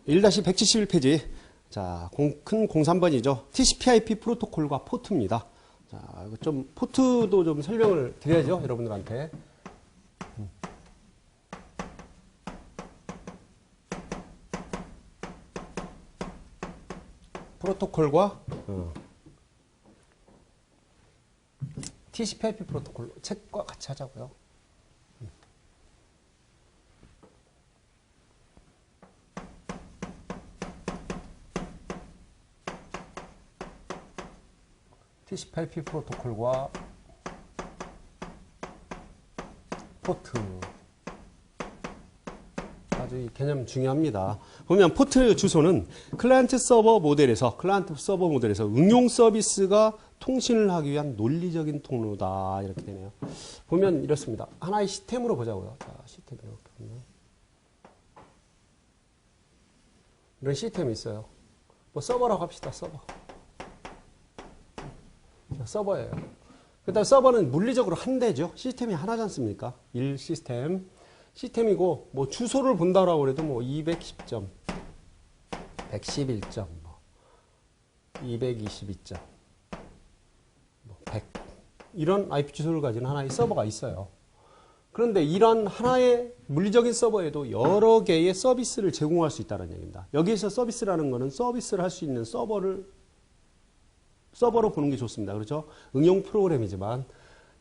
1-171페이지. 자, 큰 03번이죠. TCP/IP 프로토콜과 포트입니다. 자, 좀 포트도 좀 설명을 드려야죠, 여러분들한테. 프로토콜과 TCP/IP 프로토콜 책과 같이 하자고요. TCP/IP 프로토콜과 포트. 아주 이 개념 중요합니다. 보면 포트 주소는 클라이언트 서버 모델에서 응용 서비스가 통신을 하기 위한 논리적인 통로다. 이렇게 되네요. 보면 이렇습니다. 하나의 시스템으로 보자고요. 자, 시스템 이렇게 보면 이런 시스템이 있어요. 뭐 서버라고 합시다. 서버예요. 그 다음 서버는 물리적으로 한 대죠. 시스템이 하나지 않습니까? 1 시스템이고, 뭐 주소를 본다라고 해도 뭐 210점, 111점, 뭐 222점, 뭐 100. 이런 IP 주소를 가진 하나의 서버가 있어요. 그런데 이런 하나의 물리적인 서버에도 여러 개의 서비스를 제공할 수 있다는 얘기입니다. 여기에서 서비스라는 거는 서비스를 할 수 있는 서버로 보는 게 좋습니다. 그렇죠? 응용 프로그램이지만.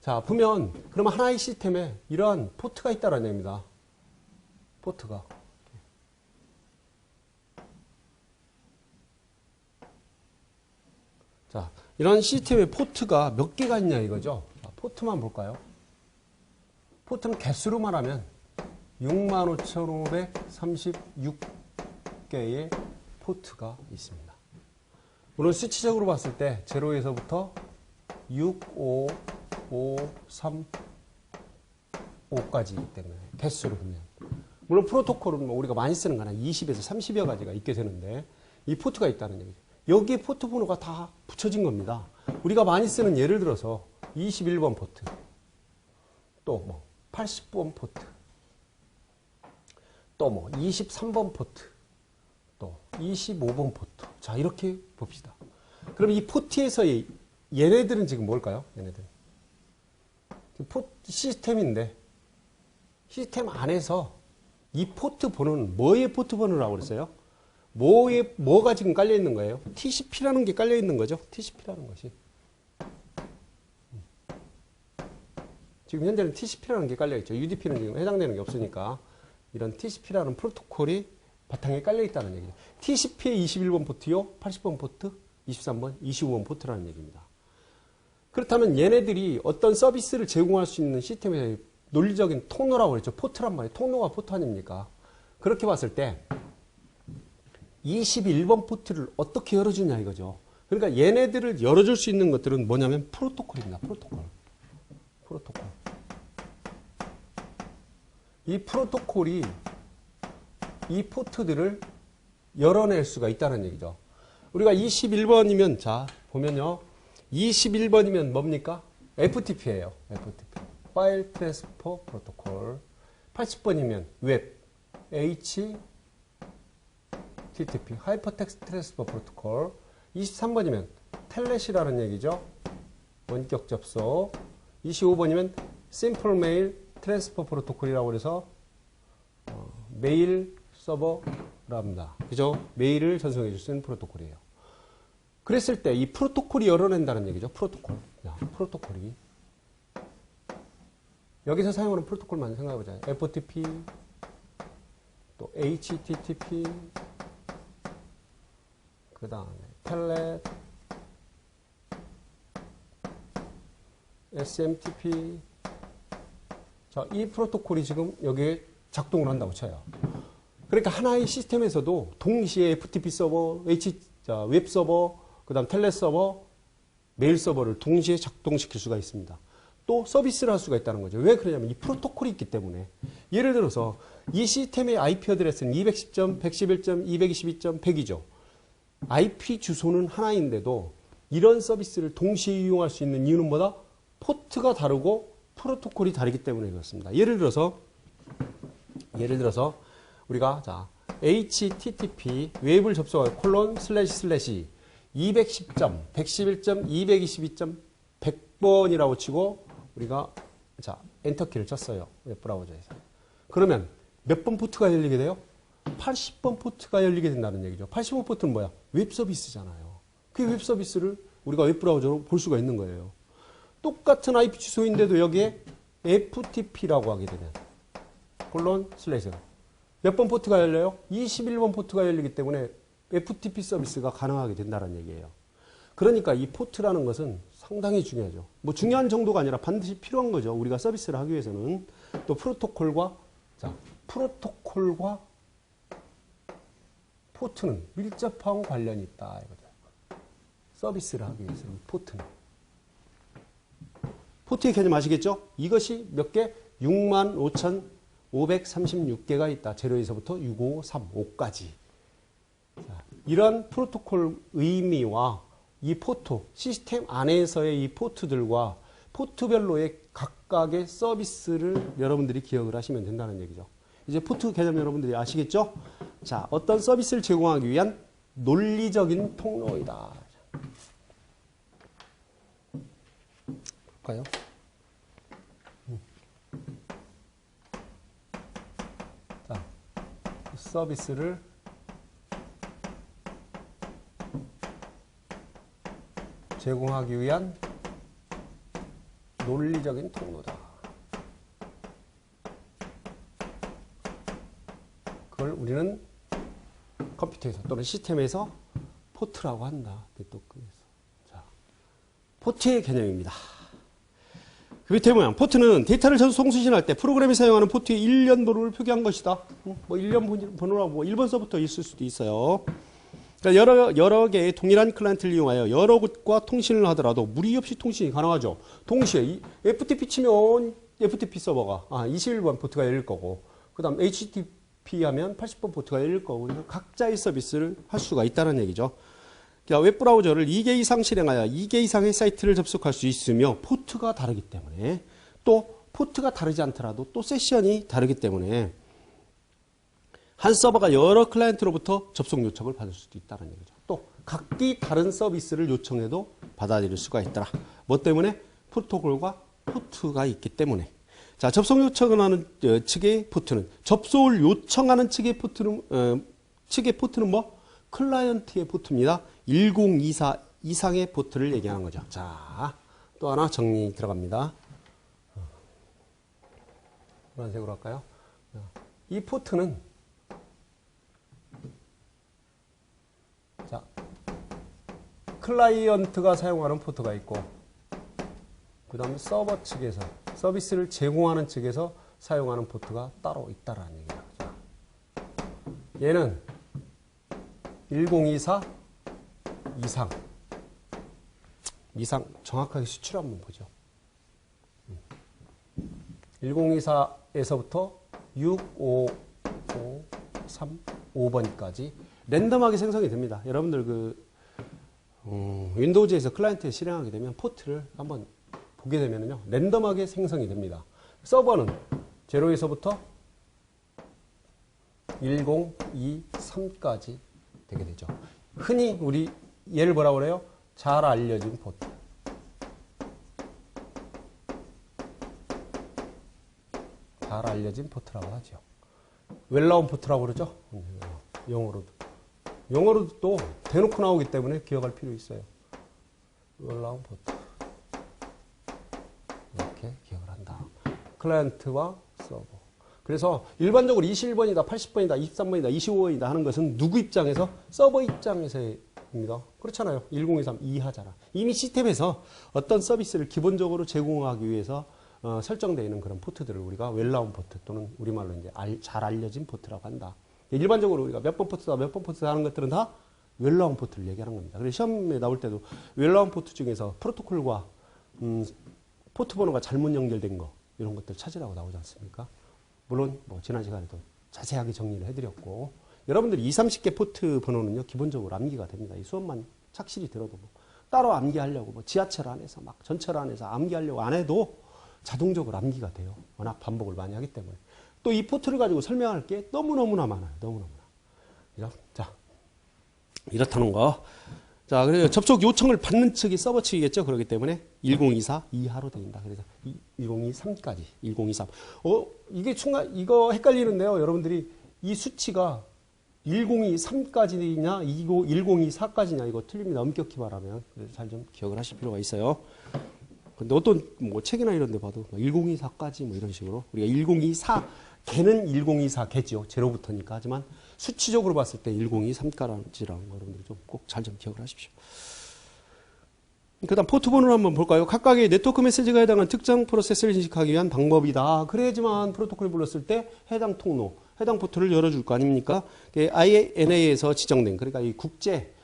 자, 보면, 그러면 하나의 시스템에 이러한 포트가 있다는 얘기입니다. 포트가. 자, 이런 시스템에 포트가 몇 개가 있냐 이거죠? 자, 포트만 볼까요? 포트는 개수로 말하면 65,536개의 포트가 있습니다. 물론 수치적으로 봤을 때 0에서부터 6, 5, 5, 3, 5까지이기 때문에 개수로 보면. 물론 프로토콜은 뭐 우리가 많이 쓰는 거는 20에서 30여 가지가 있게 되는데 이 포트가 있다는 얘기죠. 여기에 포트 번호가 다 붙여진 겁니다. 우리가 많이 쓰는 예를 들어서 21번 포트, 또 뭐 80번 포트, 또 뭐 23번 포트, 또 25번 포트. 자, 이렇게 봅시다. 그럼 이 포트에서의 얘네들은 지금 뭘까요? 얘네들. 시스템인데, 시스템 안에서 이 포트 번호는 뭐의 포트 번호라고 그랬어요? 뭐가 지금 깔려 있는 거예요? TCP라는 게 깔려 있는 거죠? TCP라는 것이. 지금 현재는 TCP라는 게 깔려 있죠. UDP는 지금 해당되는 게 없으니까. 이런 TCP라는 프로토콜이 바탕에 깔려 있다는 얘기죠. TCP의 21번 포트요, 80번 포트, 23번, 25번 포트라는 얘기입니다. 그렇다면 얘네들이 어떤 서비스를 제공할 수 있는 시스템의 논리적인 통로라고 그랬죠. 포트란 말이에요. 통로가 포트 아닙니까? 그렇게 봤을 때 21번 포트를 어떻게 열어주냐 이거죠. 그러니까 얘네들을 열어줄 수 있는 것들은 뭐냐면 프로토콜입니다. 프로토콜. 이 프로토콜이 이 포트들을 열어낼 수가 있다는 얘기죠. 우리가 21번이면, 자, 보면요. 21번이면 뭡니까? FTP예요. FTP. 파일 트랜스퍼 프로토콜. 80번이면 웹. HTTP. 하이퍼텍스트 트랜스퍼 프로토콜. 23번이면 텔넷이라는 얘기죠. 원격 접속. 25번이면 심플 메일 트랜스퍼 프로토콜이라고 해서 메일 서버랍니다. 그죠? 메일을 전송해 줄 수 있는 프로토콜이에요. 그랬을 때 이 프로토콜이 열어낸다는 얘기죠. 프로토콜. 야, 프로토콜이. 여기서 사용하는 프로토콜만 생각해보자. FTP, 또 HTTP, 그 다음에 텔넷, SMTP. 자, 이 프로토콜이 지금 여기에 작동을 한다고 쳐요. 그러니까 하나의 시스템에서도 동시에 FTP 서버, 웹 서버, 그 다음 텔넷 서버, 메일 서버를 동시에 작동시킬 수가 있습니다. 또 서비스를 할 수가 있다는 거죠. 왜 그러냐면 이 프로토콜이 있기 때문에. 예를 들어서 이 시스템의 IP 어드레스는 210점, 111점, 222점, 100이죠. IP 주소는 하나인데도 이런 서비스를 동시에 이용할 수 있는 이유는 뭐다? 포트가 다르고 프로토콜이 다르기 때문에 그렇습니다. 예를 들어서 우리가 자 HTTP 웹을 접속하여 콜론 슬래시 210점, 111점, 222점, 100번이라고 치고 우리가 자 엔터키를 쳤어요. 웹브라우저에서. 그러면 몇 번 포트가 열리게 돼요? 80번 포트가 열리게 된다는 얘기죠. 80번 포트는 뭐야? 웹 서비스잖아요. 그 웹 서비스를 우리가 웹브라우저로 볼 수가 있는 거예요. 똑같은 IP 주소인데도 여기에 FTP라고 하게 되면 콜론 슬래시 몇 번 포트가 열려요? 21번 포트가 열리기 때문에 FTP 서비스가 가능하게 된다는 얘기예요. 그러니까 이 포트라는 것은 상당히 중요하죠. 뭐 중요한 정도가 아니라 반드시 필요한 거죠. 우리가 서비스를 하기 위해서는 또 프로토콜과 포트는 밀접한 관련이 있다. 이거죠. 서비스를 하기 위해서는 포트는. 포트의 개념 아시겠죠? 이것이 몇 개? 65,536개가 있다. 0에서부터 6535까지. 이런 프로토콜 의미와 이 포트, 시스템 안에서의 이 포트들과 포트별로의 각각의 서비스를 여러분들이 기억을 하시면 된다는 얘기죠. 이제 포트 개념 여러분들이 아시겠죠? 자, 어떤 서비스를 제공하기 위한 논리적인 통로이다. 볼까요? 자, 서비스를 제공하기 위한 논리적인 통로다. 그걸 우리는 컴퓨터에서 또는 시스템에서 포트라고 한다. 자, 포트의 개념입니다. 그 밑에 보면 포트는 데이터를 전송 수신할 때 프로그램이 사용하는 포트의 일련 번호를 표기한 것이다. 뭐 일련 번호라고 뭐 1번서부터 있을 수도 있어요. 그러니까 여러 개의 동일한 클라이언트를 이용하여 여러 곳과 통신을 하더라도 무리 없이 통신이 가능하죠. 동시에 FTP 치면 FTP 서버가 21번 포트가 열릴 거고, 그 다음 HTTP 하면 80번 포트가 열릴 거고, 그래서 각자의 서비스를 할 수가 있다는 얘기죠. 그러니까 웹브라우저를 2개 이상 실행하여 2개 이상의 사이트를 접속할 수 있으며 포트가 다르기 때문에, 또 포트가 다르지 않더라도 또 세션이 다르기 때문에 한 서버가 여러 클라이언트로부터 접속 요청을 받을 수도 있다는 얘기죠. 또 각기 다른 서비스를 요청해도 받아들일 수가 있더라. 뭐 때문에? 프로토콜과 포트가 있기 때문에. 자, 접속 요청을 하는 측의 포트는, 접속을 요청하는 측의 포트는 뭐? 클라이언트의 포트입니다. 1024 이상의 포트를 얘기하는 거죠. 자, 또 하나 정리 들어갑니다. 노란색으로 할까요? 이 포트는 자, 클라이언트가 사용하는 포트가 있고, 그 다음에 서버 측에서, 서비스를 제공하는 측에서 사용하는 포트가 따로 있다라는 얘기예요. 자, 얘는 1024 이상 정확하게 수치를 한번 보죠. 1024에서부터 65535번까지 랜덤하게 생성이 됩니다. 여러분들 윈도우즈에서 클라이언트에 실행하게 되면 포트를 한번 보게 되면요, 랜덤하게 생성이 됩니다. 서버는 0에서부터 1023까지 되게 되죠. 흔히 우리 얘를 뭐라고 그래요? 잘 알려진 포트. 잘 알려진 포트라고 하죠. 웰나운 포트라고 그러죠. 영어로도 또 대놓고 나오기 때문에 기억할 필요 있어요. 웰나운 포트. 이렇게 기억을 한다. 클라이언트와 서버. 그래서 일반적으로 21번이다, 80번이다, 23번이다, 25번이다 하는 것은 누구 입장에서? 서버 입장에서입니다. 그렇잖아요. 1023 이하잖아. 이미 시스템에서 어떤 서비스를 기본적으로 제공하기 위해서 설정되어 있는 그런 포트들을 우리가 웰나운 포트 또는 우리말로 이제 잘 알려진 포트라고 한다. 일반적으로 우리가 몇 번 포트다, 몇 번 포트다 하는 것들은 다 웰나운 포트를 얘기하는 겁니다. 그래서 시험에 나올 때도 웰나운 포트 중에서 프로토콜과 포트 번호가 잘못 연결된 거, 이런 것들 찾으라고 나오지 않습니까? 물론 뭐 지난 시간에도 자세하게 정리를 해드렸고, 여러분들이 20, 30개 포트 번호는요 기본적으로 암기가 됩니다. 이 수업만 착실히 들어도 뭐 따로 암기하려고 뭐 지하철 안에서 막 전철 안에서 암기하려고 안 해도 자동적으로 암기가 돼요. 워낙 반복을 많이 하기 때문에. 또 이 포트를 가지고 설명할 게 너무너무나 많아요. 너무너무나. 자, 이렇다는 거. 자, 그래서 접속 요청을 받는 측이 서버 측이겠죠. 그렇기 때문에 1024 이하로 됩니다. 그래서 1023까지 1023. 이게 순간 이거 헷갈리는데요. 여러분들이 이 수치가 1023까지냐 1024까지냐 이거 틀립니다. 엄격히 말하면. 그래서 잘 좀 기억을 하실 필요가 있어요. 근데 어떤 뭐 책이나 이런 데 봐도 1024까지 뭐 이런 식으로 우리가 1024 개는 1024 개죠. 제로부터니까. 하지만 수치적으로 봤을 때 1023까지라는 거 여러분들 좀 꼭 잘 좀 기억을 하십시오. 그 다음 포트 번호를 한번 볼까요? 각각의 네트워크 메시지가 해당하는 특정 프로세스를 인식하기 위한 방법이다. 그래야지만 프로토콜을 불렀을 때 해당 통로, 해당 포트를 열어줄 거 아닙니까? INA에서 지정된, 그러니까 이 국제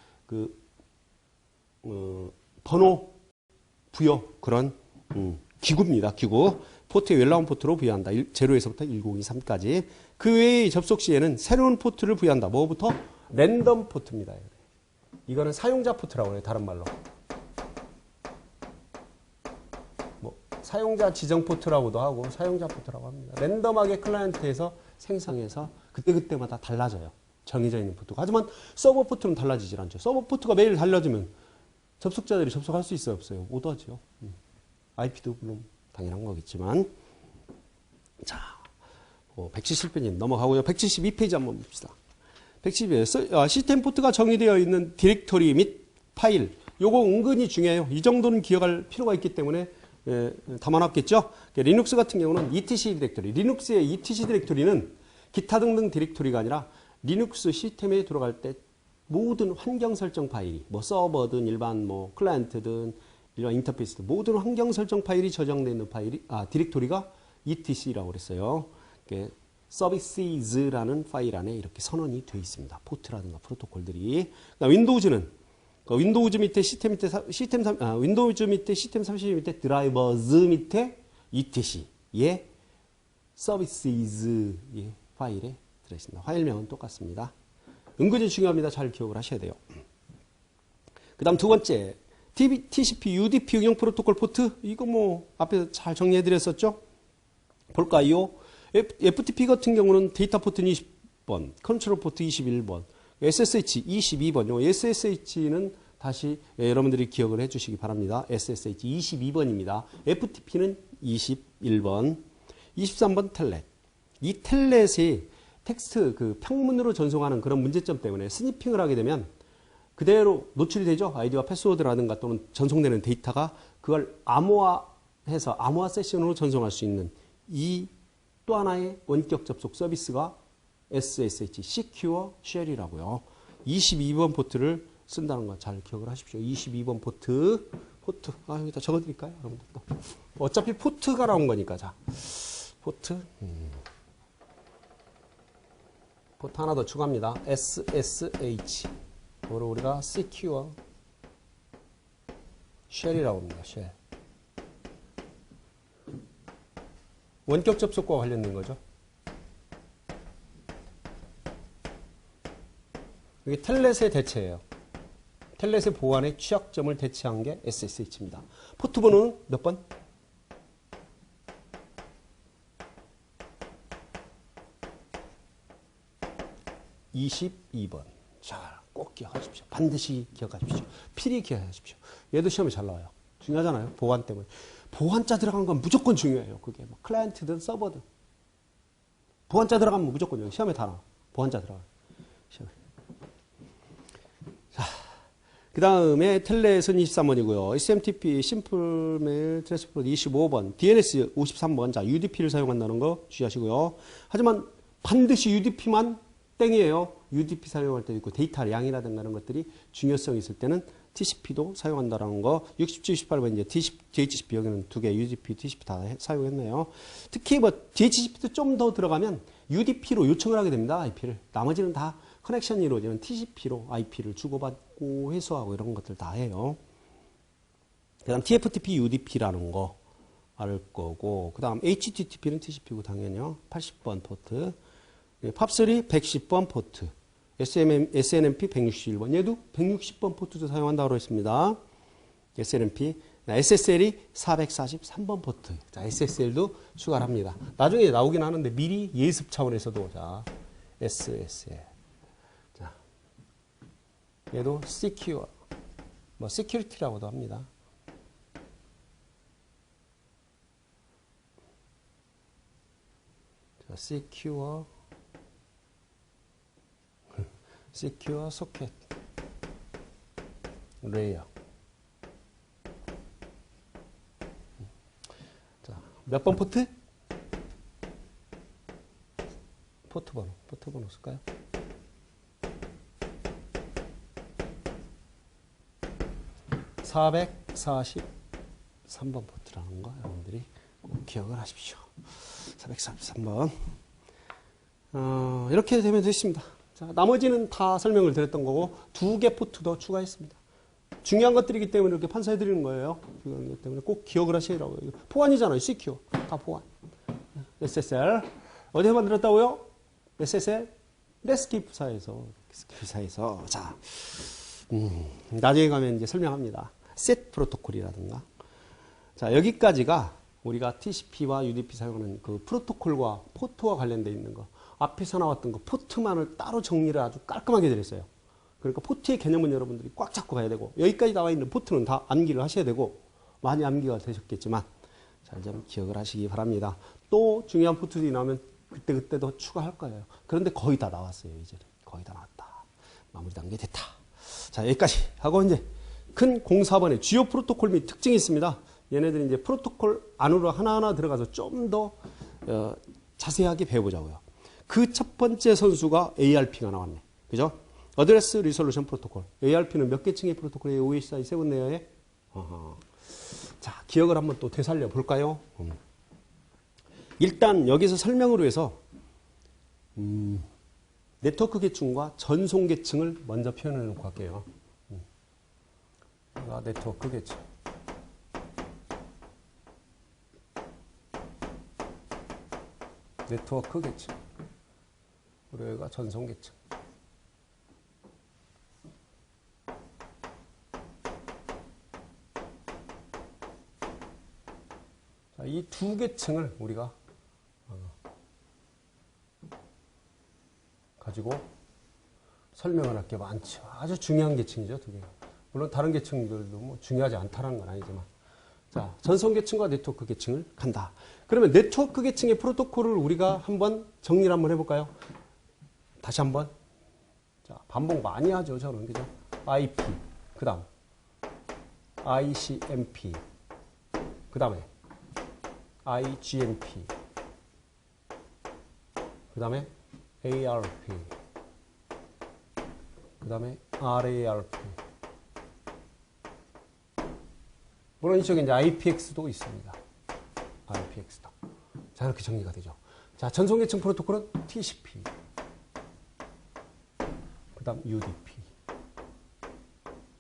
번호 부여 그런 기구입니다. 기구. 포트에 웰라운 포트로 부여한다. 0에서부터 1023까지. 그 외에 접속 시에는 새로운 포트를 부여한다. 뭐부터? 랜덤 포트입니다. 이거는 사용자 포트라고 해요. 다른 말로. 뭐 사용자 지정 포트라고도 하고 사용자 포트라고 합니다. 랜덤하게 클라이언트에서 생성해서 그때그때마다 달라져요. 정해져 있는 포트가. 하지만 서버 포트는 달라지질 않죠. 서버 포트가 매일 달라지면 접속자들이 접속할 수 있어요? 없어요? 못하죠. IP도 물론 당연한 거겠지만. 자, 170페이지 넘어가고요. 172페이지 한번 봅시다. 172. 시스템 포트가 정의되어 있는 디렉토리 및 파일. 요거 은근히 중요해요. 이 정도는 기억할 필요가 있기 때문에 담아놨겠죠. 리눅스 같은 경우는 etc 디렉토리. 리눅스의 etc 디렉토리는 기타 등등 디렉토리가 아니라 리눅스 시스템에 들어갈 때 모든 환경 설정 파일이 뭐 서버든 일반 뭐 클라이언트든 이런 인터페이스든 모든 환경 설정 파일이 저장되어 있는 파일이 디렉토리가 etc라고 그랬어요. 서비스라는 파일 안에 이렇게 선언이 되어 있습니다. 포트라든가 프로토콜들이. 그러니까 윈도우즈는 윈도우즈 밑에 윈도우즈 밑에 시스템 32 밑에 드라이버즈 밑에 etc의 서비스의 파일에 들어있습니다. 파일명은 똑같습니다. 은근히 중요합니다. 잘 기억을 하셔야 돼요. 그 다음 두 번째, TCP, UDP 응용 프로토콜 포트. 이거 뭐 앞에서 잘 정리해드렸었죠? 볼까요? FTP 같은 경우는 데이터 포트는 20번, 컨트롤 포트 21번, SSH 22번. 요 SSH는 다시 여러분들이 기억을 해주시기 바랍니다. SSH 22번입니다. FTP는 21번, 23번 텔넷. 이 텔넷이 텍스트 평문으로 전송하는 그런 문제점 때문에 스니핑을 하게 되면 그대로 노출이 되죠. 아이디와 패스워드라든가 또는 전송되는 데이터가 그걸 암호화해서 암호화 세션으로 전송할 수 있는 이 또 하나의 원격 접속 서비스가 SSH, Secure Shell이라고요. 22번 포트를 쓴다는 거 잘 기억을 하십시오. 22번 포트. 여기다 적어드릴까요? 여러분들 또. 어차피 포트가 나온 거니까. 자, 포트. 포트 하나 더 추가합니다. SSH. 이거를 우리가 Secure Shell이라고 합니다. Shell. 원격 접속과 관련된 거죠. 이게 텔넷의 대체예요. 텔넷의 보안의 취약점을 대체한 게 SSH입니다. 포트 번호는 몇 번? 22번. 자, 꼭 기억하십시오. 반드시 기억하십시오. 필히 기억하십시오. 얘도 시험에 잘 나와요. 중요하잖아요. 보안 때문에. 보안자 들어간 건 무조건 중요해요. 그게 뭐 클라이언트든 서버든. 보안자 들어가면 무조건 중요해요. 시험에 다 나와. 보안자 들어가요. 시험에. 자, 그 다음에 텔넷은 23번이고요. SMTP, 심플 메일 트랜스포트 25번, DNS 53번. 자, UDP를 사용한다는 거 주의하시고요. 하지만 반드시 UDP만 땡이에요. UDP 사용할 때도 있고 데이터 양이라든가 이런 것들이 중요성이 있을 때는 TCP도 사용한다는 거. 67, 68번 이제 DHCP 여기는 두 개 UDP, TCP 다 사용했네요. 특히 뭐 DHCP도 좀 더 들어가면 UDP로 요청을 하게 됩니다. IP를. 나머지는 다 커넥션이 이루어지는 TCP로 IP를 주고받고 회수하고 이런 것들 다 해요. 그 다음 TFTP, UDP라는 거 알 거고, 그 다음 HTTP는 TCP고 당연히요. 80번 포트. 팝3 110번 포트. SNMP 161번. 얘도 160번 포트도 사용한다고 했습니다. SNMP. SSL이 443번 포트. 자, SSL도 추가를 합니다. 나중에 나오긴 하는데 미리 예습 차원에서도 자, SSL. 자, 얘도 secure, 뭐 security라고도 합니다. 자, secure socket layer. 자, 몇 번 포트? 포트 번호 쓸까요? (443번) 포트라는 거 여러분들이 꼭 기억을 하십시오. 443번. 이렇게 되면 됐습니다. 자, 나머지는 다 설명을 드렸던 거고 2개 포트 더 추가했습니다. 중요한 것들이기 때문에 이렇게 판사해 드리는 거예요. 그렇기 때문에 꼭 기억을 하시라고요. 보안이잖아요. CQ. 다 보안. SSL. 어디에 만들었다고요? SSL? 레스키프사에서. 자, 나중에 가면 이제 설명합니다. 셋 프로토콜이라든가. 자, 여기까지가 우리가 TCP와 UDP 사용하는 그 프로토콜과 포트와 관련되어 있는 거. 앞에서 나왔던 거 포트만을 따로 정리를 아주 깔끔하게 드렸어요. 그러니까 포트의 개념은 여러분들이 꽉 잡고 가야 되고 여기까지 나와 있는 포트는 다 암기를 하셔야 되고 많이 암기가 되셨겠지만 잘 좀 기억을 하시기 바랍니다. 또 중요한 포트들이 나오면 그때 더 추가할 거예요. 그런데 거의 다 나왔어요. 이제 거의 다 나왔다. 마무리 단계 됐다. 자, 여기까지 하고 이제 큰 04번에 주요 프로토콜 및 특징이 있습니다. 얘네들이 이제 프로토콜 안으로 하나하나 들어가서 좀 더 자세하게 배워보자고요. 그 첫 번째 선수가 ARP가 나왔네. 그죠? 어드레스 리솔루션 프로토콜. ARP는 몇 개 층의 프로토콜이에요? OSI 7레어에? 자, 기억을 한번 또 되살려 볼까요? 일단 여기서 설명을 위해서 네트워크 계층과 전송 계층을 먼저 표현해 놓고 갈게요. 네트워크 계층. 네트워크 계층. 그리고 여기가 전송 계층. 자, 이 두 계층을 우리가 가지고 설명을 할 게 많죠. 아주 중요한 계층이죠, 두 개. 물론 다른 계층들도 뭐 중요하지 않다는 건 아니지만. 자, 전송 계층과 네트워크 계층을 간다. 그러면 네트워크 계층의 프로토콜을 우리가 한번 정리를 한번 해볼까요? 다시 한번. 자, 반복 많이 하죠, 저는. 그죠? IP, 그 다음 ICMP, 그 다음에 IGMP, 그 다음에 ARP, 그 다음에 RARP. 물론 이쪽에 이제 IPX도 있습니다. IPX도. 자, 이렇게 정리가 되죠. 자, 전송계층 프로토콜은 TCP, 그 다음 UDP.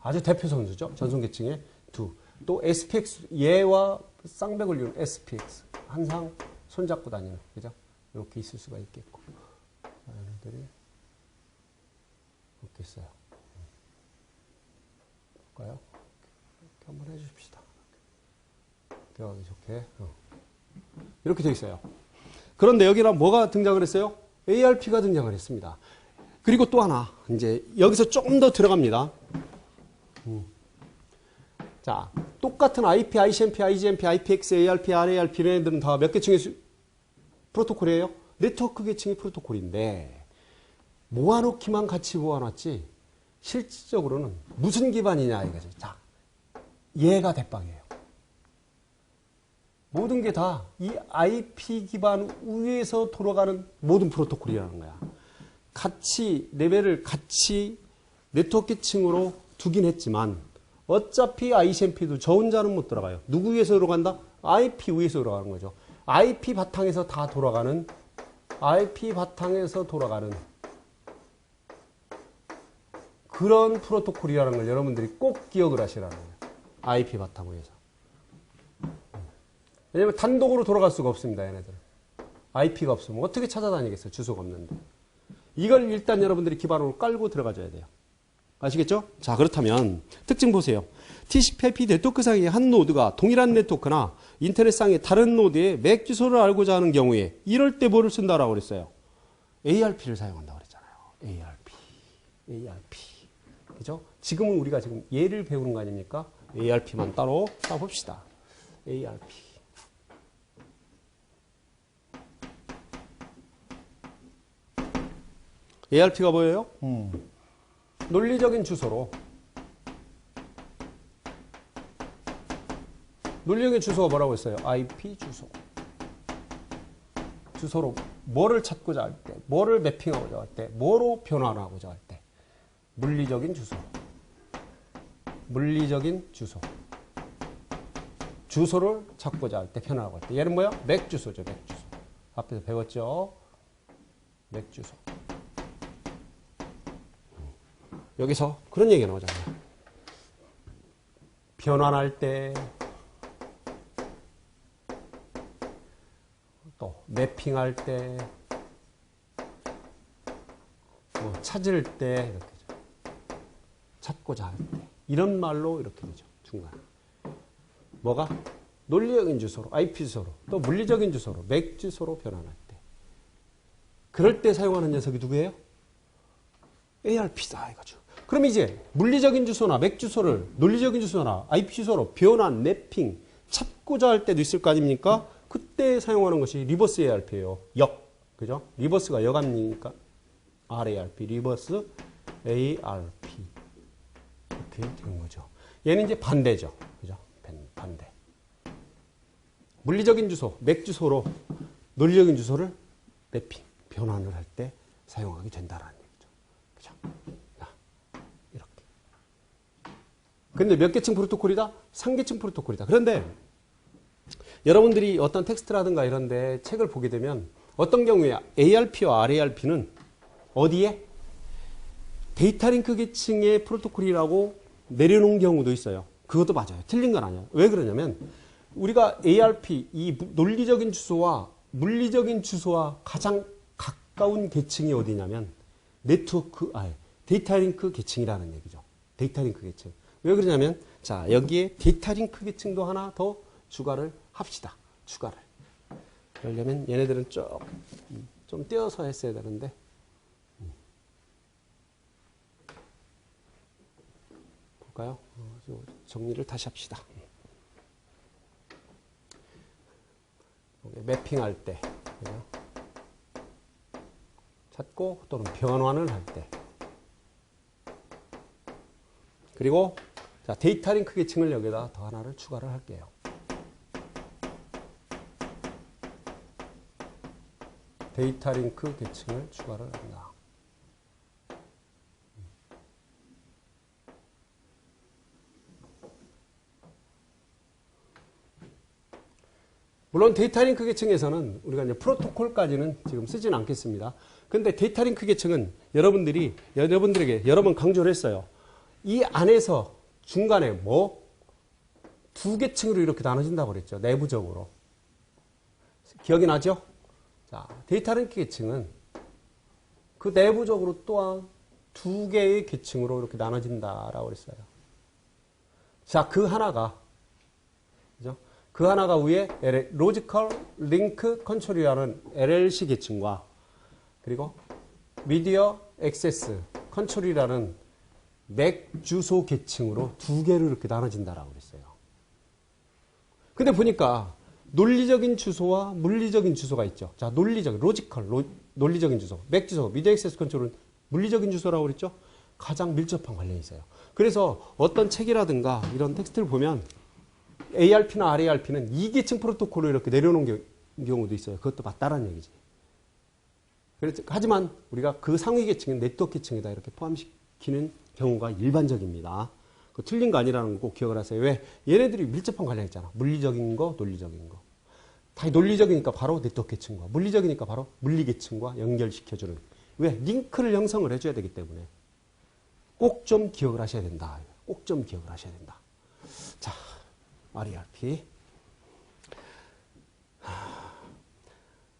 아주 대표 선수죠. 전송계층의 두. 또 SPX, 얘와 쌍벽을 이룬 SPX. 항상 손잡고 다니는, 그죠? 이렇게 있을 수가 있겠고. 자, 얘네들이 이렇게 있어요. 볼까요? 이렇게 한번 해주십시다. 들어가기 좋게. 이렇게 되어 있어요. 그런데 여기는 뭐가 등장을 했어요? ARP가 등장을 했습니다. 그리고 또 하나, 이제 여기서 조금 더 들어갑니다. 자, 똑같은 IP, ICMP, IGMP, IPX, ARP, RARP 이런 애들은 다 몇 계층의 프로토콜이에요? 네트워크 계층의 프로토콜인데 모아놓기만 같이 모아놨지 실질적으로는 무슨 기반이냐 이거죠. 자, 얘가 대빵이에요. 모든 게 다 이 IP 기반 위에서 돌아가는 모든 프로토콜이라는 거야. 같이 레벨을 같이 네트워크 계층으로 두긴 했지만 어차피 ICMP도 저 혼자는 못 들어가요. 누구 위에서 들어간다? IP 위에서 들어가는 거죠. IP 바탕에서 다 돌아가는 IP 바탕에서 돌아가는 그런 프로토콜이라는 걸 여러분들이 꼭 기억을 하시라는 거예요. IP 바탕 위에서. 왜냐면 단독으로 돌아갈 수가 없습니다. 얘네들은. IP가 없으면 어떻게 찾아다니겠어요. 주소가 없는데. 이걸 일단 여러분들이 기반으로 깔고 들어가줘야 돼요. 아시겠죠? 자, 그렇다면 특징 보세요. TCP/IP 네트워크상의 한 노드가 동일한 네트워크나 인터넷상의 다른 노드의 맥 주소를 알고자 하는 경우에 이럴 때 뭐를 쓴다라고 그랬어요? ARP를 사용한다고 그랬잖아요. ARP. 그죠? 지금은 우리가 지금 얘를 배우는 거 아닙니까? ARP만 따로 써봅시다. ARP. ARP가 뭐예요? 논리적인 주소로. 논리적인 주소가 뭐라고 했어요? IP 주소. 주소로 뭐를 찾고자 할 때, 뭐를 매핑하고자 할 때, 뭐로 변환하고자 할 때. 물리적인 주소. 물리적인 주소. 주소를 찾고자 할 때, 변환하고 할 때. 얘는 뭐야? 맥 주소죠, 맥 주소. 앞에서 배웠죠? 맥 주소. 여기서 그런 얘기가 나오잖아요. 변환할 때, 또 매핑할 때, 뭐 찾을 때 이렇게 찾고자 할 때 이런 말로 이렇게 되죠. 중간에 뭐가 논리적인 주소로 IP 주소로 또 물리적인 주소로 맥 주소로 변환할 때 그럴 때 사용하는 녀석이 누구예요? ARP다 이거죠. 그럼 이제 물리적인 주소나 맥 주소를 논리적인 주소나 IP 주소로 변환, 매핑 찾고자 할 때도 있을 거 아닙니까? 그때 사용하는 것이 리버스 ARP예요. 역. 그죠? 리버스가 역압니까? RARP, 리버스 ARP. 이렇게 되는 거죠. 얘는 이제 반대죠. 그죠? 반대. 물리적인 주소, 맥 주소로 논리적인 주소를 매핑, 변환을 할 때 사용하게 된다라는 얘기죠. 그죠? 자, 이렇게. 근데 몇 계층 프로토콜이다? 3계층 프로토콜이다. 그런데 여러분들이 어떤 텍스트라든가 이런데 책을 보게 되면 어떤 경우에 ARP와 RARP는 어디에? 데이터 링크 계층의 프로토콜이라고 내려놓은 경우도 있어요. 그것도 맞아요. 틀린 건 아니에요. 왜 그러냐면 우리가 ARP, 이 논리적인 주소와 물리적인 주소와 가장 가까운 계층이 어디냐면 데이터 링크 계층이라는 얘기죠. 데이터 링크 계층. 왜 그러냐면 자, 여기에 데이터 링크 계층도 하나 더 추가를 합시다. 추가를. 그러려면 얘네들은 좀 떼어서 했어야 되는데 볼까요? 정리를 다시 합시다. 매핑할 때 찾고 또는 변환을 할 때 그리고 자, 데이터 링크 계층을 여기다 더 하나를 추가를 할게요. 데이터 링크 계층을 추가를 한다. 물론 데이터 링크 계층에서는 우리가 이제 프로토콜까지는 지금 쓰진 않겠습니다. 근데 데이터 링크 계층은 여러분들에게 여러 번 강조를 했어요. 이 안에서 중간에 두 계층으로 이렇게 나눠진다고 그랬죠. 내부적으로. 기억이 나죠? 자, 데이터 링크 계층은 그 내부적으로 또한 두 개의 계층으로 이렇게 나눠진다라고 그랬어요. 자, 그 하나가 그죠? 그 하나가 위에 로지컬 링크 컨트롤이라는 LLC 계층과 그리고 미디어 액세스 컨트롤이라는 맥 주소 계층으로 두 개로 이렇게 나눠진다라고 그랬어요. 근데 보니까 논리적인 주소와 물리적인 주소가 있죠. 자, 논리적인 주소, 맥 주소, 미디어 액세스 컨트롤은 물리적인 주소라고 그랬죠. 가장 밀접한 관련이 있어요. 그래서 어떤 책이라든가 이런 텍스트를 보면 ARP나 RARP는 2계층 프로토콜로 이렇게 내려놓은 경우도 있어요. 그것도 맞다라는 얘기지. 하지만 우리가 그 상위 계층은 네트워크 계층에다 이렇게 포함시키는 경우가 일반적입니다. 그 틀린 거 아니라는 거 꼭 기억을 하세요. 왜? 얘네들이 밀접한 관련이 있잖아. 물리적인 거, 논리적인 거. 다 논리적이니까 바로 네트워크 계층과 물리적이니까 바로 물리 계층과 연결시켜주는. 왜? 링크를 형성을 해줘야 되기 때문에 꼭 좀 기억을 하셔야 된다. 꼭 좀 기억을 하셔야 된다. 자, RARP.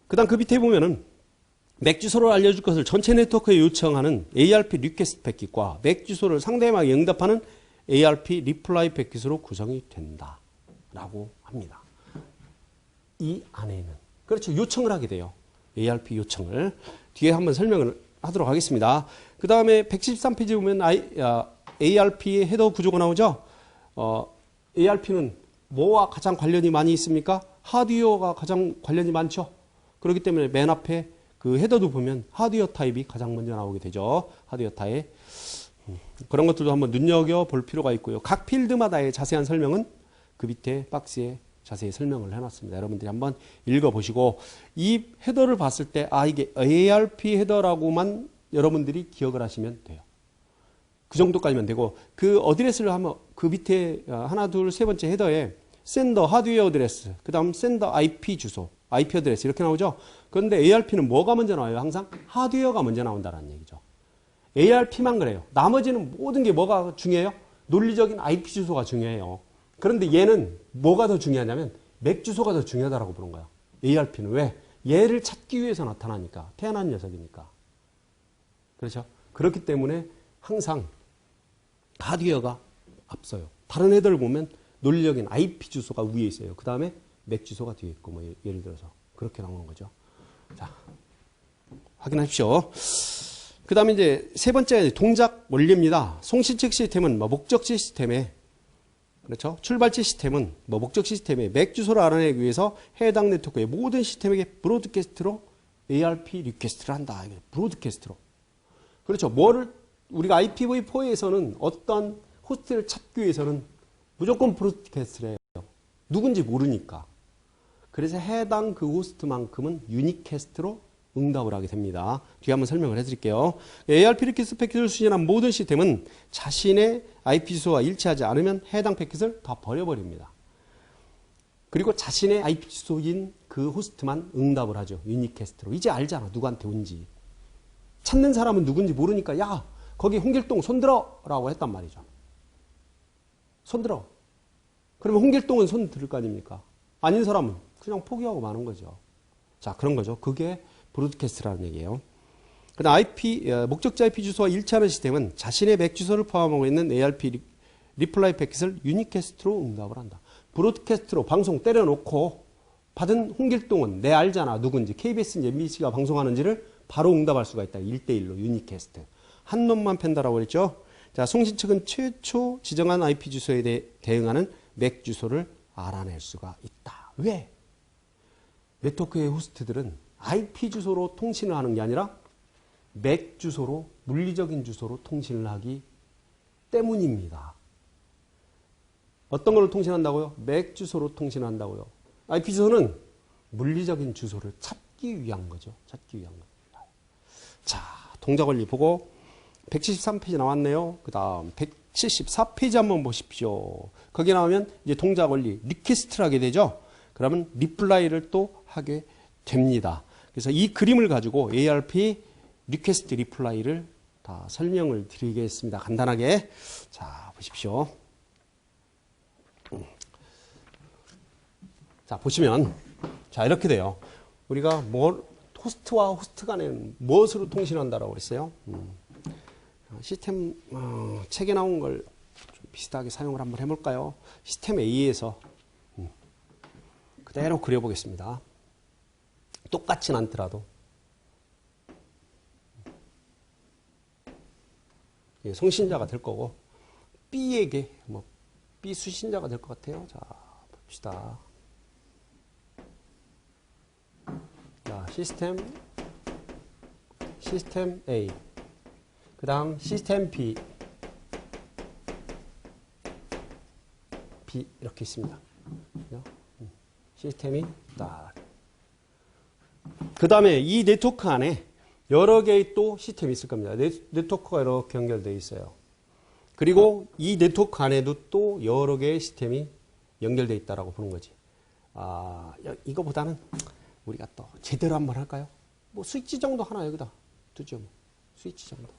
그 다음 그 밑에 보면은 맥 주소를 알려줄 것을 전체 네트워크에 요청하는 ARP 리퀘스트 패킷과 맥 주소를 상대방이 응답하는 ARP 리플라이 패킷으로 구성이 된다. 라고 합니다. 이 안에는. 그렇죠. 요청을 하게 돼요. ARP 요청을. 뒤에 한번 설명을 하도록 하겠습니다. 그 다음에 113페이지 보면 ARP의 헤더 구조가 나오죠. ARP는 뭐와 가장 관련이 많이 있습니까? 하드웨어가 가장 관련이 많죠. 그렇기 때문에 맨 앞에 그 헤더도 보면 하드웨어 타입이 가장 먼저 나오게 되죠. 하드웨어 타입. 그런 것들도 한번 눈여겨볼 필요가 있고요. 각 필드마다의 자세한 설명은 그 밑에 박스에 자세히 설명을 해놨습니다. 여러분들이 한번 읽어보시고 이 헤더를 봤을 때 이게 ARP 헤더라고만 여러분들이 기억을 하시면 돼요. 그 정도까지면 되고 그 어드레스를 하면 그 밑에 하나 둘 세 번째 헤더에 샌더 하드웨어 어드레스 그 다음 샌더 IP 주소 IP 어드레스 이렇게 나오죠. 그런데 ARP는 뭐가 먼저 나와요? 항상 하드웨어가 먼저 나온다는 얘기죠. ARP만 그래요. 나머지는 모든 게 뭐가 중요해요? 논리적인 IP 주소가 중요해요. 그런데 얘는 뭐가 더 중요하냐면 맥 주소가 더 중요하다고 보는 거야. ARP는 왜? 얘를 찾기 위해서 나타나니까. 태어난 녀석이니까. 그렇죠? 그렇기 때문에 항상 하드웨어가 앞서요. 다른 애들 보면 논리적인 IP 주소가 위에 있어요. 그 다음에 맥 주소가 뒤에 있고 뭐 예를 들어서 그렇게 나오는 거죠. 자, 확인하십시오. 그 다음에 이제 세 번째 동작 원리입니다. 송신측 시스템은 뭐 목적지 시스템에 그렇죠. 출발지 시스템은 뭐 목적 시스템의 맥 주소를 알아내기 위해서 해당 네트워크의 모든 시스템에게 브로드캐스트로 ARP 리퀘스트를 한다. 브로드캐스트로. 그렇죠. 뭐를 우리가 IPv4에서는 어떤 호스트를 찾기 위해서는 무조건 브로드캐스트를 해요. 누군지 모르니까. 그래서 해당 그 호스트만큼은 유니캐스트로 응답을 하게 됩니다. 뒤에 한번 설명을 해드릴게요. ARP 리퀘스트 패킷을 수신한 모든 시스템은 자신의 IP 주소와 일치하지 않으면 해당 패킷을 다 버려버립니다. 그리고 자신의 IP 주소인 그 호스트만 응답을 하죠. 유니캐스트로. 이제 알잖아. 누구한테 온지. 찾는 사람은 누군지 모르니까 야 거기 홍길동 손들어 라고 했단 말이죠. 손들어. 그러면 홍길동은 손 들을 거 아닙니까? 아닌 사람은 그냥 포기하고 마는 거죠. 자, 그런 거죠. 그게 브로드캐스트라는 얘기예요. 그다음 목적지 IP 주소와 일치하는 시스템은 자신의 맥 주소를 포함하고 있는 ARP 리플라이 패킷을 유니캐스트로 응답을 한다. 브로드캐스트로 방송 때려놓고 받은 홍길동은 내 알잖아. 누군지. KBS인지 MBC가 방송하는지를 바로 응답할 수가 있다. 1대1로 유니캐스트. 한 놈만 팬다라고 그랬죠. 자, 송신 측은 최초 지정한 IP 주소에 대응하는 맥 주소를 알아낼 수가 있다. 왜? 네트워크의 호스트들은 IP 주소로 통신을 하는 게 아니라 맥 주소로 물리적인 주소로 통신을 하기 때문입니다. 어떤 걸로 통신한다고요? 맥 주소로 통신한다고요. IP 주소는 물리적인 주소를 찾기 위한 거죠. 찾기 위한 겁니다. 자, 동작 원리 보고 173페이지 나왔네요. 그 다음 174페이지 한번 보십시오. 거기 나오면 이제 동작 원리 리퀘스트를 하게 되죠. 그러면 리플라이를 또 하게 됩니다. 그래서 이 그림을 가지고 ARP 리퀘스트 리플라이를 다 설명을 드리겠습니다. 간단하게. 자, 보십시오. 자, 보시면 자, 이렇게 돼요. 우리가 호스트와 호스트 간에는 무엇으로 통신한다라고 그랬어요? 시스템 책에 나온 걸 좀 비슷하게 사용을 한번 해볼까요? 시스템 A에서 그대로 그려보겠습니다. 똑같진 않더라도 송신자가 될 거고 B에게 B 수신자가 될 것 같아요. 자, 봅시다. 자, 시스템 A 그 다음 시스템 B 이렇게 있습니다. 시스템이 딱. 그 다음에 이 네트워크 안에 여러 개의 또 시스템이 있을 겁니다. 네트워크가 이렇게 연결되어 있어요. 그리고 이 네트워크 안에도 또 여러 개의 시스템이 연결되어 있다라고 보는 거지. 이거보다는 우리가 또 제대로 한번 할까요? 뭐 스위치 정도 하나 여기다 두죠. 뭐. 스위치 정도.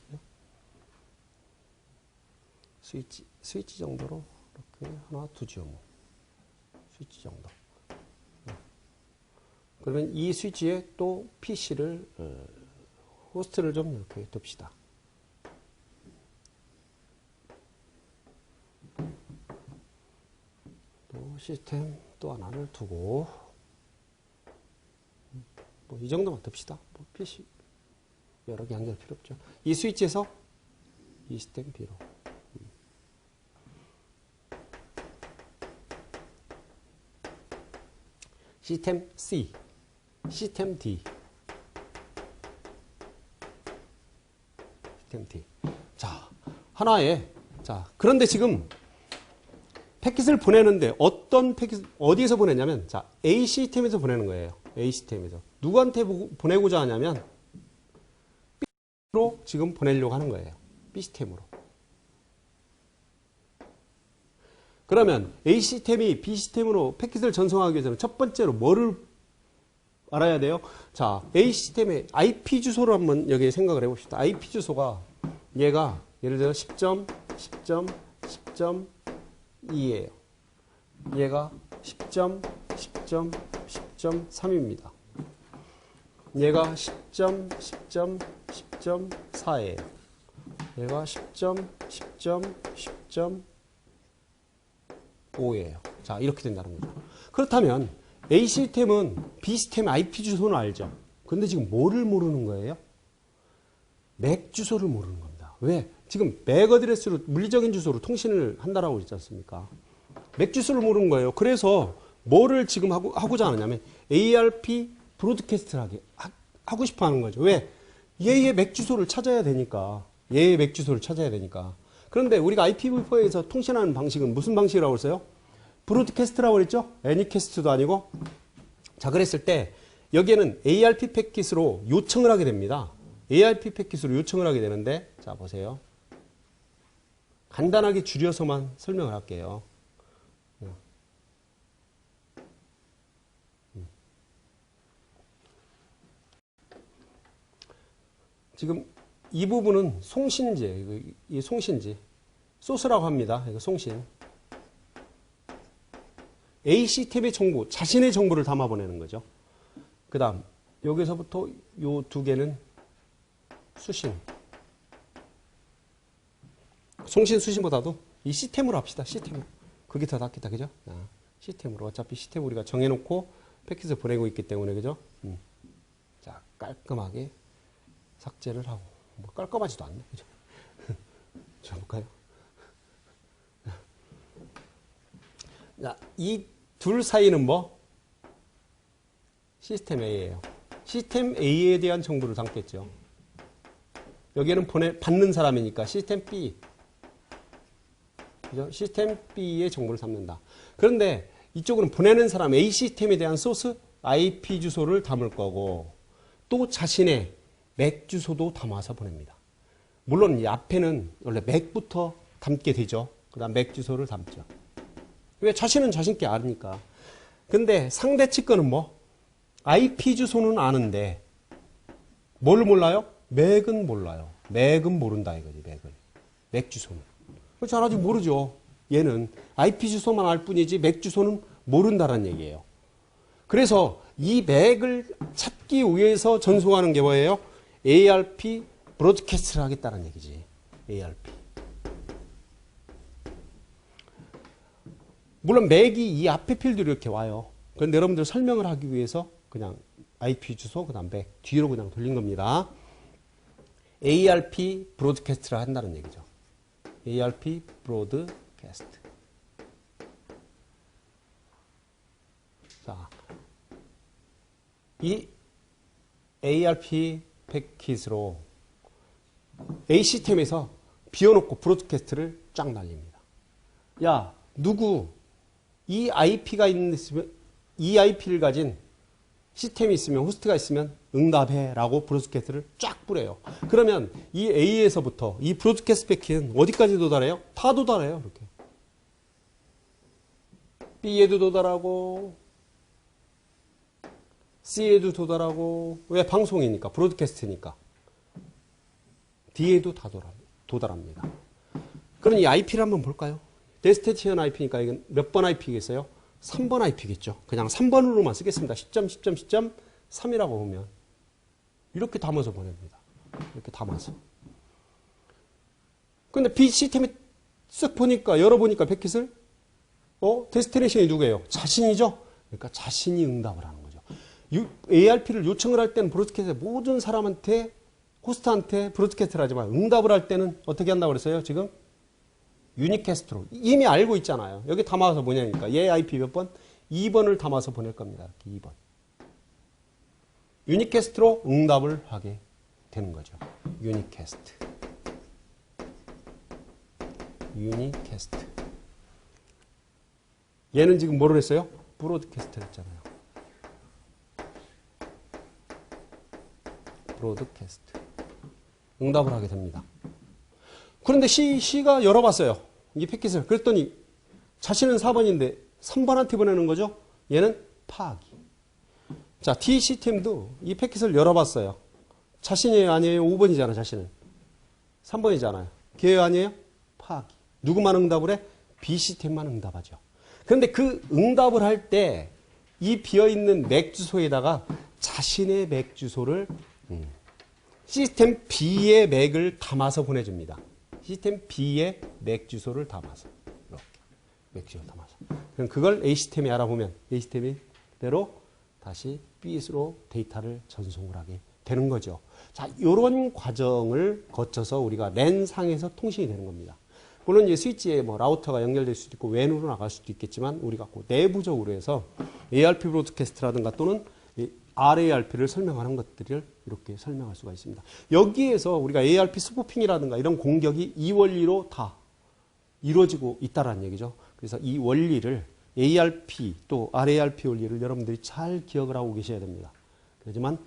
스위치 정도로 이렇게 하나 두죠. 뭐. 스위치 정도. 그러면 이 스위치에 또 PC를 호스트를 좀 이렇게 둡시다. 또 시스템 또 하나를 두고 뭐 이 정도만 둡시다. 뭐 PC 여러 개 연결 필요 없죠. 이 스위치에서 이 시스템 B로 시스템 C, 시스템 D, 시스템 D. 자, 하나에, 자, 그런데 지금 패킷을 보내는데 어떤 패킷, 어디에서 보내냐면, 자, A 시스템에서 보내는 거예요. A 시스템에서. 누구한테 보내고자 하냐면, B로 지금 보내려고 하는 거예요. B 시스템으로. 그러면 A 시스템이 B 시스템으로 패킷을 전송하기 위해서는 첫 번째로 뭐를 알아야 돼요? 자, A 시스템의 IP 주소를 한번 여기 생각을 해봅시다. IP 주소가 얘가 예를 들어 10.10.10.2예요. 얘가 10.10.10.3입니다. 얘가 10.10.10.4예요. 얘가 10.10.10.5예요. 자, 이렇게 된다는 거죠. 그렇다면 A 시스템은 B 시스템의 IP 주소는 알죠. 근데 지금 뭐를 모르는 거예요? 맥 주소를 모르는 겁니다. 왜? 지금 맥 어드레스로 물리적인 주소로 통신을 한다라고 했지 않습니까? 맥 주소를 모르는 거예요. 그래서 뭐를 지금 하고자 하느냐면 ARP 브로드캐스트를 하고 싶어 하는 거죠. 왜? 얘의 맥 주소를 찾아야 되니까. 얘의 맥 주소를 찾아야 되니까. 그런데 우리가 IPv4에서 통신하는 방식은 무슨 방식이라고 했어요? 브로드캐스트라고 그랬죠? 애니캐스트도 아니고. 자, 그랬을 때 여기에는 ARP 패킷으로 요청을 하게 됩니다. ARP 패킷으로 요청을 하게 되는데, 자, 보세요. 간단하게 줄여서만 설명을 할게요. 지금 이 부분은 송신지, 이 송신지, 소스라고 합니다. 이거 송신. A 시스템의 정보, 자신의 정보를 담아 보내는 거죠. 그 다음, 여기서부터 요 두 개는 수신. 송신, 수신보다도 이 시스템으로 합시다. 시스템으로. 그게 더 낫겠다. 그죠? 시스템으로. 어차피 시스템 우리가 정해놓고 패킷을 보내고 있기 때문에, 그죠? 자, 깔끔하게 삭제를 하고. 뭐 깔끔하지도 않네. 그죠? 자, 볼까요? 자, 이 둘 사이는 뭐? 시스템 A예요. 시스템 A에 대한 정보를 담겠죠. 여기에는 받는 사람이니까 시스템 B. 그죠? 시스템 B의 정보를 담는다. 그런데 이쪽으로는 보내는 사람 A 시스템에 대한 소스 IP 주소를 담을 거고 또 자신의 맥 주소도 담아서 보냅니다. 물론 이 앞에는 원래 맥부터 담게 되죠. 그 다음 맥 주소를 담죠. 왜? 자신은 자신께 아니까. 근데 상대 측 거는 뭐? IP 주소는 아는데 뭘 몰라요? 맥은 몰라요. 맥은 모른다 이거지. 맥 주소는. 잘 아직 모르죠. 얘는 IP 주소만 알 뿐이지 맥 주소는 모른다는 얘기예요. 그래서 이 맥을 찾기 위해서 전송하는 게 뭐예요? ARP 브로드캐스트를 하겠다는 얘기지. ARP. 물론 맥이 이 앞에 필드로 이렇게 와요. 그런데 여러분들 설명을 하기 위해서 그냥 IP 주소, 그 다음 맥 뒤로 그냥 돌린 겁니다. ARP 브로드캐스트를 한다는 얘기죠. ARP 브로드캐스트. 자, 이 ARP 패킷으로 A 시스템에서 비워놓고 브로드캐스트를 쫙 날립니다. 야, 누구 이 IP가 있으면 이 IP를 가진 시스템이 있으면 호스트가 있으면 응답해 라고 브로드캐스트를 쫙 뿌려요. 그러면 이 A에서부터 이 브로드캐스트 패킷은 어디까지 도달해요? 다 도달해요. 이렇게. B에도 도달하고 C에도 도달하고 왜? 방송이니까 브로드캐스트니까. D에도 다 도달합니다. 그럼 이 IP를 한번 볼까요? 데스티네이션 IP니까 이건 몇 번 IP겠어요? 3번 IP겠죠. 그냥 3번으로만 쓰겠습니다. 10.10.10.3이라고 보면 이렇게 담아서 보냅니다. 이렇게 담아서. 근데 B 시스템에 쓱 보니까 열어보니까 패킷을 데스티네이션이 누구예요? 자신이죠. 그러니까 자신이 응답을 하는 거죠. ARP를 요청을 할 때는 브로드캐스트 모든 사람한테 호스트한테 브로드캐스트를 하지만 응답을 할 때는 어떻게 한다고 그랬어요? 지금 유니캐스트로 이미 알고 있잖아요. 여기 담아서 뭐냐니까 얘 IP 몇 번? 2번을 담아서 보낼 겁니다. 이렇게 2번. 유니캐스트로 응답을 하게 되는 거죠. 유니캐스트. 유니캐스트. 얘는 지금 뭐를 했어요? 브로드캐스트를 했잖아요. 브로드캐스트. 응답을 하게 됩니다. 그런데 C가 열어봤어요. 이 패킷을. 그랬더니 자신은 4번인데 3번한테 보내는 거죠. 얘는 파악이. 자, D 시스템도 이 패킷을 열어봤어요. 자신이 아니에요? 5번이잖아, 자신은. 3번이잖아요. 걔 아니에요? 파악이. 누구만 응답을 해? B 시스템만 응답하죠. 그런데 그 응답을 할 때 이 비어있는 맥 주소에다가 자신의 맥 주소를 시스템 B의 맥을 담아서 보내줍니다. 시스템 B의 맥 주소를 담아서. 이렇게. 맥 주소를 담아서. 그럼 그걸 A 시스템이 알아보면 A 시스템이 그대로 다시 B로 데이터를 전송을 하게 되는 거죠. 자, 이런 과정을 거쳐서 우리가 랜상에서 통신이 되는 겁니다. 물론 이제 스위치에 뭐 라우터가 연결될 수도 있고 웬으로 나갈 수도 있겠지만 우리가 그 내부적으로 해서 ARP 브로드캐스트라든가 또는 RARP를 설명하는 것들을 이렇게 설명할 수가 있습니다. 여기에서 우리가 ARP 스푸핑이라든가 이런 공격이 이 원리로 다 이루어지고 있다는 얘기죠. 그래서 이 원리를 ARP 또 RARP 원리를 여러분들이 잘 기억을 하고 계셔야 됩니다. 하지만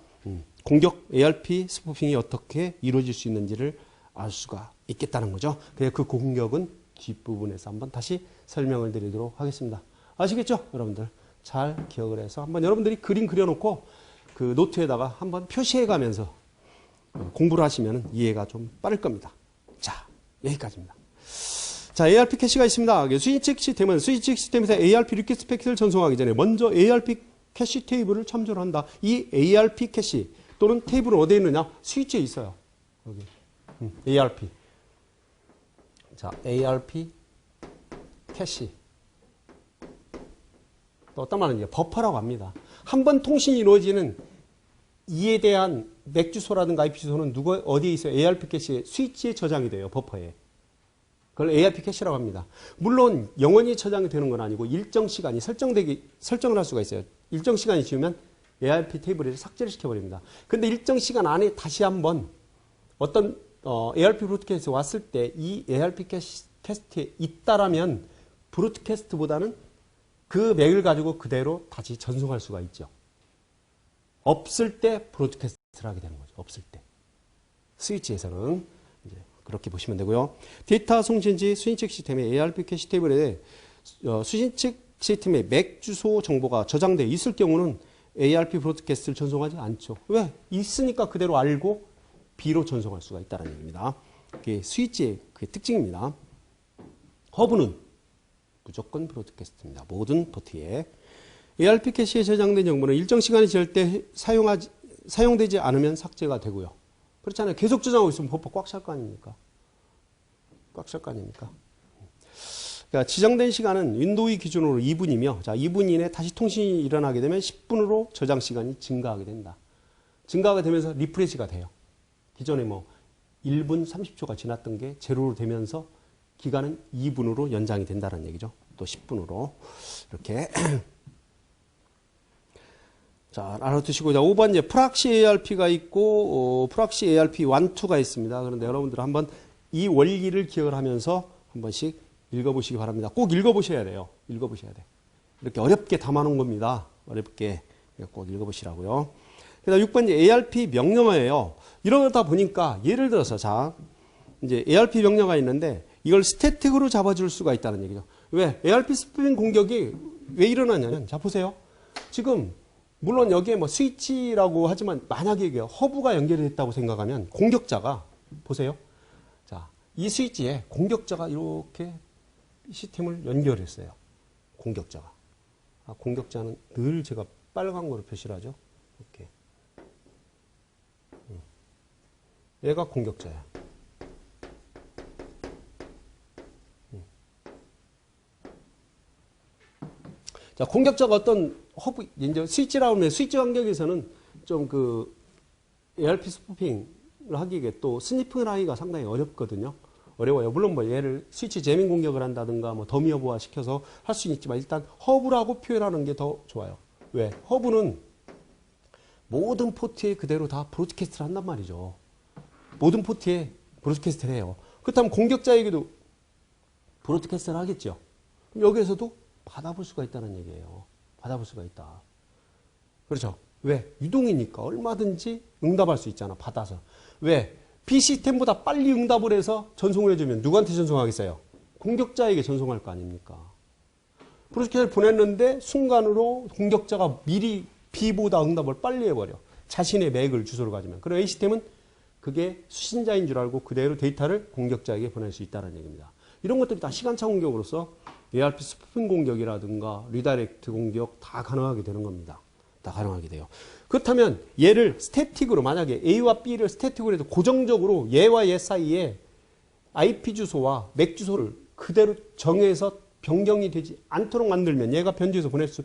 공격 ARP 스푸핑이 어떻게 이루어질 수 있는지를 알 수가 있겠다는 거죠. 그래서 그 공격은 뒷부분에서 한번 다시 설명을 드리도록 하겠습니다. 아시겠죠? 여러분들 잘 기억을 해서 한번 여러분들이 그림 그려놓고 그 노트에다가 한번 표시해 가면서 공부를 하시면 이해가 좀 빠를 겁니다. 자, 여기까지입니다. 자, ARP 캐시가 있습니다. 스위치 시스템은 스위치 시스템에서 ARP 리퀘스트 패킷을 전송하기 전에 먼저 ARP 캐시 테이블을 참조를 한다. 이 ARP 캐시 또는 테이블은 어디에 있느냐? 스위치에 있어요. 여기. ARP. 자, ARP 캐시. 또 어떤 말은 이제 버퍼라고 합니다. 한 번 통신이 이루어지는 이에 대한 맥 주소라든가 IP 주소는 어디에 있어요? ARP 캐시에 스위치에 저장이 돼요. 버퍼에. 그걸 ARP 캐시라고 합니다. 물론 영원히 저장이 되는 건 아니고 일정 시간이 설정을 할 수가 있어요. 일정 시간이 지우면 ARP 테이블에서 삭제를 시켜버립니다. 근데 일정 시간 안에 다시 한번 어떤 ARP 브로드캐스트 왔을 때 이 ARP 캐스트에 있다라면 브로드캐스트보다는 그 맥을 가지고 그대로 다시 전송할 수가 있죠. 없을 때 브로드캐스트를 하게 되는 거죠. 없을 때. 스위치에서는 이제 그렇게 보시면 되고요. 데이터 송신지 수신측 시스템의 ARP 캐시 테이블에 수신측 시스템의 맥 주소 정보가 저장되어 있을 경우는 ARP 브로드캐스트를 전송하지 않죠. 왜? 있으니까 그대로 알고 B로 전송할 수가 있다는 얘기입니다. 그게 스위치의 그게 특징입니다. 허브는 무조건 브로드캐스트입니다. 모든 포트에. ARP 캐시에 저장된 정보는 일정 시간이 지날 때 사용되지 않으면 삭제가 되고요. 그렇잖아요. 계속 저장하고 있으면 버퍼 꽉 찰 거 아닙니까? 꽉 찰 거 아닙니까? 그러니까 지정된 시간은 윈도우 기준으로 2분이며, 자, 2분 이내 다시 통신이 일어나게 되면 10분으로 저장 시간이 증가하게 된다. 증가가 되면서 리프레시가 돼요. 기존에 뭐 1분 30초가 지났던 게 제로로 되면서 기간은 2분으로 연장이 된다는 얘기죠. 또 10분으로. 이렇게. 자, 알아두시고. 자, 5번 이제 프락시 ARP가 있고, 프락시 ARP 1, 2가 있습니다. 그런데 여러분들 한번 이 원리를 기억을 하면서 한 번씩 읽어보시기 바랍니다. 꼭 읽어보셔야 돼요. 읽어보셔야 돼. 이렇게 어렵게 담아놓은 겁니다. 어렵게 꼭 읽어보시라고요. 그 다음 6번 이제 ARP 명령어예요. 이런 거 다 보니까 예를 들어서 자, 이제 ARP 명령어가 있는데 이걸 스태틱으로 잡아줄 수가 있다는 얘기죠. 왜? ARP 스프링 공격이 왜 일어나냐면, 자, 보세요. 지금, 물론 여기에 뭐 스위치라고 하지만 만약에 이게 허브가 연결이 됐다고 생각하면 공격자가, 보세요. 자, 이 스위치에 공격자가 이렇게 시스템을 연결했어요. 공격자가. 공격자는 늘 제가 빨간 거로 표시를 하죠. 이렇게. 얘가 공격자야. 자, 공격자가 어떤 허브, 이제 스위치라고 하면 스위치 환경에서는 좀 그 ARP 스푸핑을 하기에 또 스니핑을 하기가 상당히 어렵거든요. 어려워요. 물론 뭐 얘를 스위치 재밍 공격을 한다든가 뭐 더미 허브화 시켜서 할 수는 있지만 일단 허브라고 표현하는 게 더 좋아요. 왜? 허브는 모든 포트에 그대로 다 브로드캐스트를 한단 말이죠. 모든 포트에 브로드캐스트를 해요. 그렇다면 공격자에게도 브로드캐스트를 하겠죠. 그럼 여기에서도 받아볼 수가 있다는 얘기예요. 받아볼 수가 있다. 그렇죠. 왜? 유동이니까 얼마든지 응답할 수 있잖아. 받아서. 왜? B 시스템보다 빨리 응답을 해서 전송을 해주면 누구한테 전송하겠어요? 공격자에게 전송할 거 아닙니까? 브로드캐스트를 보냈는데 순간으로 공격자가 미리 B보다 응답을 빨리 해버려. 자신의 맥을 주소로 가지면. 그럼 A 시스템은 그게 수신자인 줄 알고 그대로 데이터를 공격자에게 보낼 수 있다는 얘기입니다. 이런 것들이 다 시간차 공격으로서 ARP 스푸핑 공격이라든가 리다이렉트 공격 다 가능하게 되는 겁니다. 다 가능하게 돼요. 그렇다면 얘를 스태틱으로 만약에 A와 B를 스태틱으로 해서 고정적으로 얘와 얘 사이에 IP 주소와 맥 주소를 그대로 정해서 변경이 되지 않도록 만들면 얘가 변조해서 보낼 수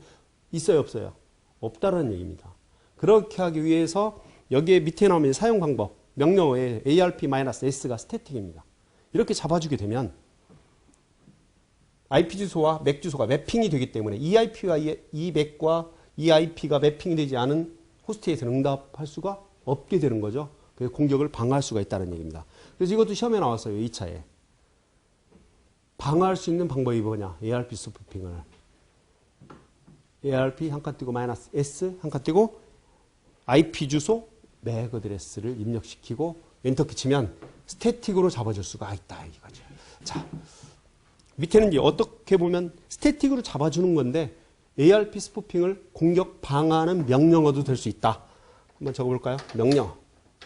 있어요, 없어요? 없다는 얘기입니다. 그렇게 하기 위해서 여기에 밑에 나오면 사용 방법 명령어에 ARP-S가 스태틱입니다. 이렇게 잡아주게 되면 IP 주소와 맥 주소가 매핑이 되기 때문에 이 IP와 이 맥과 이 IP가 매핑이 되지 않은 호스트에서는 응답할 수가 없게 되는 거죠. 그래서 공격을 방어할 수가 있다는 얘기입니다. 그래서 이것도 시험에 나왔어요. 2차에. 방어할 수 있는 방법이 뭐냐. ARP 스푸핑을. ARP 한 칸 띄고 -S 한 칸 띄고 IP 주소 맥 어드레스를 입력시키고 엔터키 치면 스태틱으로 잡아줄 수가 있다. 이거죠. 자, 밑에는 이제 어떻게 보면 스태틱으로 잡아주는 건데 ARP 스푸핑을 공격 방어하는 명령어도 될 수 있다. 한번 적어볼까요? 명령어.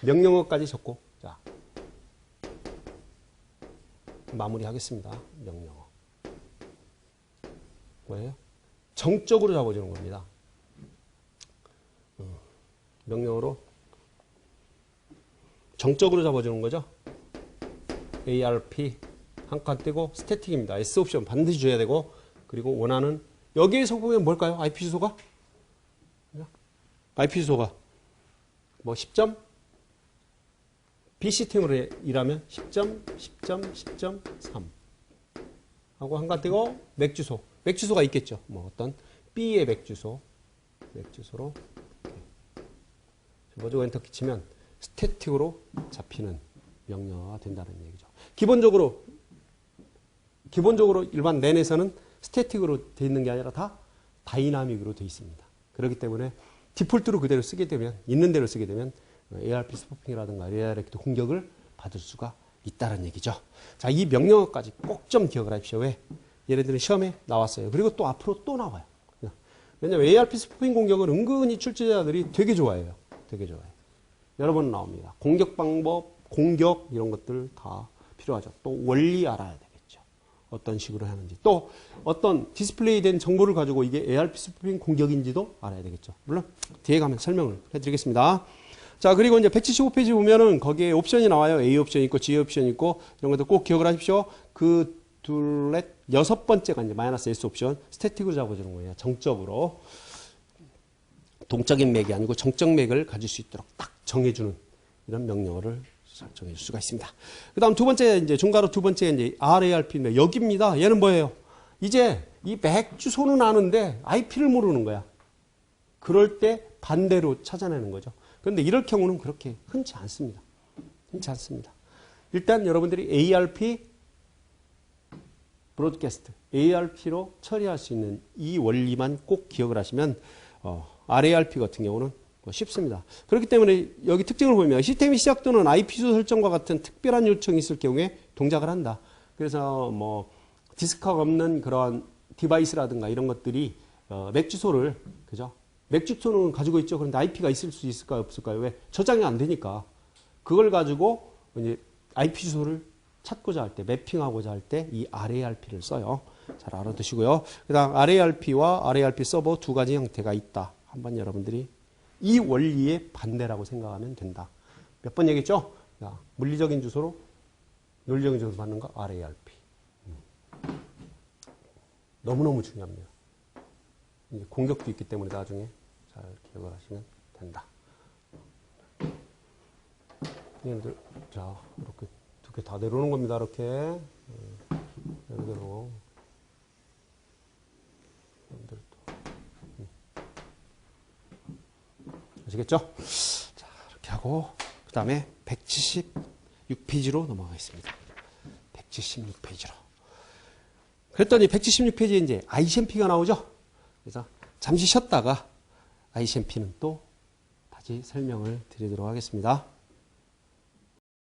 명령어까지 적고 자 마무리하겠습니다. 명령어. 뭐예요? 정적으로 잡아주는 겁니다. 명령어로 정적으로 잡아주는 거죠. ARP 한 칸 떼고 스태틱입니다. S 옵션 반드시 줘야 되고 그리고 원하는 여기에서 보면 뭘까요? IP 주소가? IP 주소가 뭐 10점? B 시스템으로 일하면 10점, 10점, 10.3 하고 한 칸 떼고 맥 주소. 맥 주소가 있겠죠. 뭐 어떤 B의 맥 주소로 접어주고 엔터키 치면 스태틱으로 잡히는 명령어가 된다는 얘기죠. 기본적으로 일반 낸에서는 스태틱으로 되어 있는 게 아니라 다 다이나믹으로 되어 있습니다. 그렇기 때문에 디폴트로 그대로 쓰게 되면 있는 대로 쓰게 되면 ARP 스푸핑이라든가 리다이렉트 공격을 받을 수가 있다는 얘기죠. 자, 이 명령어까지 꼭 좀 기억을 하십시오. 왜? 얘네들은 시험에 나왔어요. 그리고 또 앞으로 또 나와요. 왜냐하면 ARP 스푸핑 공격을 은근히 출제자들이 되게 좋아해요. 되게 좋아해요. 여러 번 나옵니다. 공격 방법, 공격 이런 것들 다 필요하죠. 또 원리 알아야 되겠죠. 어떤 식으로 하는지. 또 어떤 디스플레이 된 정보를 가지고 이게 ARP 스푸핑 공격인지도 알아야 되겠죠. 물론 뒤에 가면 설명을 해드리겠습니다. 자, 그리고 이제 175페이지 보면은 거기에 옵션이 나와요. A 옵션 있고 G 옵션 있고 이런 것들 꼭 기억을 하십시오. 그 둘넷 여섯 번째가 이제 -S 옵션 스태틱으로 잡아주는 거예요. 정적으로. 동적인 맥이 아니고 정적 맥을 가질 수 있도록 딱 정해주는 이런 명령어를 설정해 줄 수가 있습니다. 그 다음 두 번째, 이제 중괄호 두 번째, 이제 RARP인데 여기입니다. 얘는 뭐예요? 이제 이 맥 주소는 아는데 IP를 모르는 거야. 그럴 때 반대로 찾아내는 거죠. 그런데 이럴 경우는 그렇게 흔치 않습니다. 흔치 않습니다. 일단 여러분들이 ARP 브로드캐스트, ARP로 처리할 수 있는 이 원리만 꼭 기억을 하시면 RARP 같은 경우는 쉽습니다. 그렇기 때문에 여기 특징을 보면 시스템이 시작되는 IP 주소 설정과 같은 특별한 요청이 있을 경우에 동작을 한다. 그래서 뭐 디스크가 없는 그런 디바이스라든가 이런 것들이 맥 주소를 그죠? 맥 주소는 가지고 있죠. 그런데 IP가 있을 수 있을까요? 없을까요? 왜? 저장이 안 되니까. 그걸 가지고 이제 IP 주소를 찾고자 할 때, 매핑하고자 할 때 이 RARP를 써요. 잘 알아두시고요. 그 다음 RARP와 RARP 서버 두 가지 형태가 있다. 한번 여러분들이 이 원리의 반대라고 생각하면 된다. 몇 번 얘기했죠? 물리적인 주소로 논리적인 주소로 받는 거 RARP. 너무너무 중요합니다. 이제 공격도 있기 때문에 나중에 잘 기억을 하시면 된다. 얘네들 자 이렇게 두 이렇게 다 내려오는 겁니다. 이렇게. 이대로. 아시겠죠? 자, 이렇게 하고, 그 다음에 176페이지로 넘어가겠습니다. 176페이지로. 그랬더니 176페이지에 이제 ICMP가 나오죠? 그래서 잠시 쉬었다가 ICMP는 또 다시 설명을 드리도록 하겠습니다.